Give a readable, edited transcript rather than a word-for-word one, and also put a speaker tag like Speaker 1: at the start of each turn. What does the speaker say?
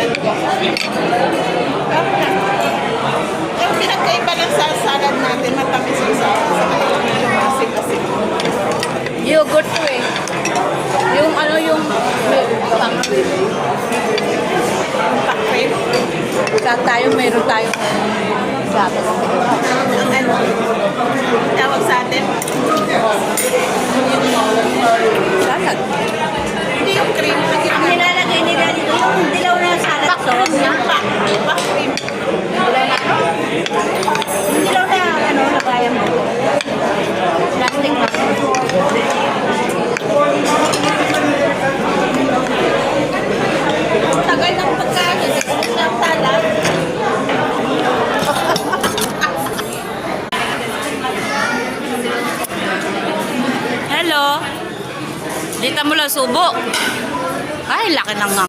Speaker 1: salad ko. Yung pinagkaiba ng salad natin, matamis yung salad sa kaya yung asin-asin.
Speaker 2: Yogurt to eh. Yung ano yung pang-cream.
Speaker 1: Pang-cream.
Speaker 2: Saan tayo, meron tayo sabi.
Speaker 1: Ang ano, tawag sa atin.
Speaker 2: Salad.
Speaker 1: Hindi yung cream.
Speaker 3: Ang nilalagay nila dito, yung dilaw na salad sauce.
Speaker 1: Pang-cream.
Speaker 3: Yung dilaw na, ano, lagayan mo. Plastic na.
Speaker 1: Tagal ng pagkain. Ng salad.
Speaker 2: Hello. Dito mo lang subo. Ay, laki ng